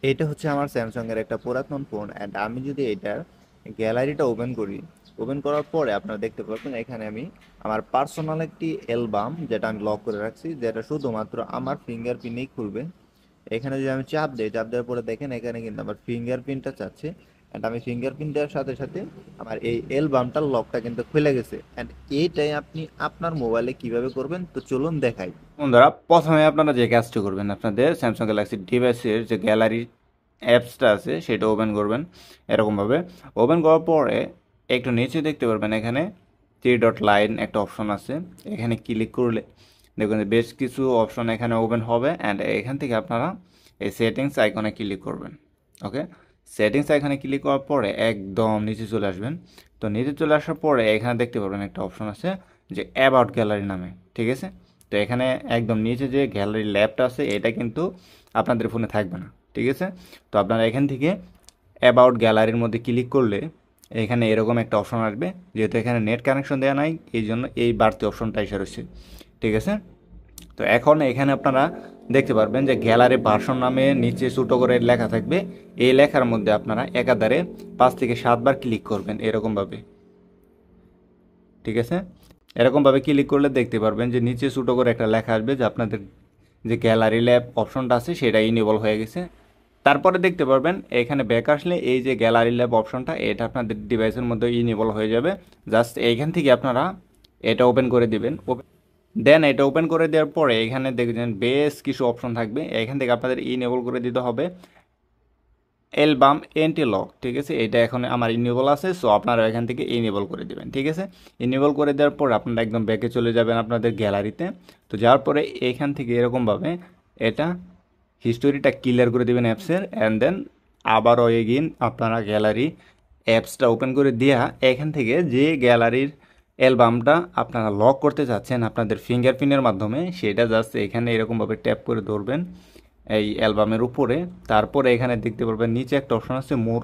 এটা হচ্ছে আমার স্যামসাং এর একটা পুরাতন ফোন এন্ড আমি যদি এটার গ্যালারিটা ওপেন করি, ওপেন করার পরে আপনারা দেখতে পাবেন এখানে আমি আমার পার্সোনাল একটি অ্যালবাম যেটা আমি লক করে রাখছি, যেটা শুধুমাত্র আমার ফিঙ্গারপ্রিন্টেই খুলবে। এখানে যদি আমি চাপ দেই, চাপ দেওয়ার পরে দেখেন এখানে কিন্তু আমার ফিঙ্গারপ্রিন্টটা চাচ্ছে এন্ড আমি ফিঙ্গারপ্রিন্ট দেওয়ার সাথে সাথে আমার এই অ্যালবামটার লকটা কিন্তু খুলে গেছে। এন্ড এইটাই আপনি আপনার মোবাইলে কিভাবে করবেন তো চলুন দেখাই। বন্ধুরা, প্রথমে আপনারা যে কাজটি করবেন, আপনাদের স্যামসাং গ্যালাক্সি ডিভাইসের যে গ্যালারি অ্যাপসটা আছে সেটা ওপেন করবেন এরকমভাবে। ওপেন করার পরে একটু নিচে দেখতে পারবেন এখানে 3 ডট লাইন একটা অপশন আছে। এখানে ক্লিক করলে দেখুন যে বেশ কিছু অপশন এখানে ওপেন হবে অ্যান্ড এখান থেকে আপনারা এই সেটিংস আইকনে ক্লিক করবেন। ওকে, সেটিংস আইকনে ক্লিক করার পরে একদম নিচে চলে আসবেন। তো নিচে চলে আসার পরে এখানে দেখতে পারবেন একটা অপশন আছে যে অ্যাবাউট গ্যালারি নামে, ঠিক আছে? তো এখানে একদম নিচে যে গ্যালারি ল্যাবটা আছে এটা কিন্তু আপনাদের ফোনে থাকবে না, ঠিক আছে? তো আপনারা এখান থেকে অ্যাবাউট গ্যালারির মধ্যে ক্লিক করলে এখানে এরকম একটা অপশন আসবে। যেহেতু এখানে নেট কানেকশন দেওয়া নাই এই জন্য এই বাড়তি অপশনটা এসে রয়েছে, ঠিক আছে? তো এখন এখানে আপনারা দেখতে পারবেন যে গ্যালারি ভার্সন নামে নিচে ছোটো করে লেখা থাকবে। এই লেখার মধ্যে আপনারা একাধারে 5 থেকে 7 বার ক্লিক করবেন এরকমভাবে, ঠিক আছে? এরকমভাবে ক্লিক করলে দেখতে পারবেন যে নিচে ছোটো করে একটা লেখা আসবে যে আপনাদের যে গ্যালারি ল্যাব অপশনটা আছে সেটা ইনেবল হয়ে গেছে। তারপরে দেখতে পারবেন এখানে ব্যাক আসলে এই যে গ্যালারি ল্যাব অপশনটা এটা আপনাদের ডিভাইসের মধ্যে ইনেবল হয়ে যাবে। জাস্ট এইখান থেকে আপনারা এটা ওপেন করে দিবেন। দেন এটা ওপেন করে দেওয়ার পরে এখানে দেখবেন বেশ কিছু অপশন থাকবে। এখান থেকে আপনাদের ইনেবল করে দিতে হবে অ্যালবাম এন্টি লক, ঠিক আছে? এটা এখন আমার ইনেবল আছে, সো আপনারা এখান থেকে ইনেবল করে দেবেন, ঠিক আছে? ইনেবল করে দেওয়ার পর আপনারা একদম ব্যাকে চলে যাবেন আপনাদের গ্যালারিতে। তো যাওয়ার পরে এখান থেকে এরকমভাবে এটা হিস্টোরিটা ক্লিয়ার করে দেবেন অ্যাপসের অ্যান্ড দেন আবারও এগিন আপনারা গ্যালারি অ্যাপসটা ওপেন করে দেওয়া এখান থেকে যে গ্যালারির অ্যালবামটা আপনারা লক করতে চাচ্ছেন আপনাদের ফিঙ্গারপ্রিন্টের মাধ্যমে সেটা জাস্ট এখানে এরকমভাবে ট্যাপ করে ধরবেন এই অ্যালবামের উপরে। তারপরে এখানে দেখতে পারবেন নিচে একটা অপশন আছে মোর,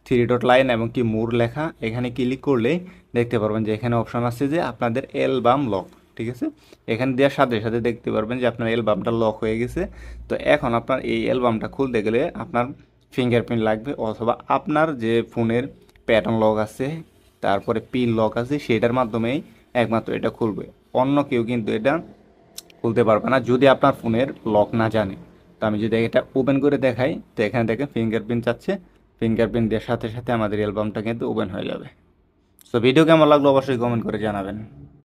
3 ডট লাইন এবং কি মোর লেখা। এখানে ক্লিক করলে দেখতে পারবেন যে এখানে অপশন আছে যে আপনাদের অ্যালবাম লক, ঠিক আছে? এখানে দেওয়ার সাথে সাথে দেখতে পারবেন যে আপনার অ্যালবামটা লক হয়ে গেছে। তো এখন আপনার এই অ্যালবামটা খুলতে গেলে আপনার ফিঙ্গারপ্রিন্ট লাগবে অথবা আপনার যে ফোনের প্যাটার্ন লক আছে তারপরে পিন লক আছে সেটার মাধ্যমেই একমাত্র এটা খুলবে। অন্য কেউ কিন্তু এটা খুলতে পারবে না যদি আপনার ফোনের লক না জানে। তো আমি যদি এটা ওপেন করে দেখাই, তো এখানে দেখেন ফিঙ্গারপ্রিন্ট চাচ্ছে। ফিঙ্গারপ্রিন্ট দেওয়ার সাথে সাথে আমাদের অ্যালবামটা কিন্তু ওপেন হয়ে যাবে। সো ভিডিও কেমন লাগলো অবশ্যই কমেন্ট করে জানাবেন।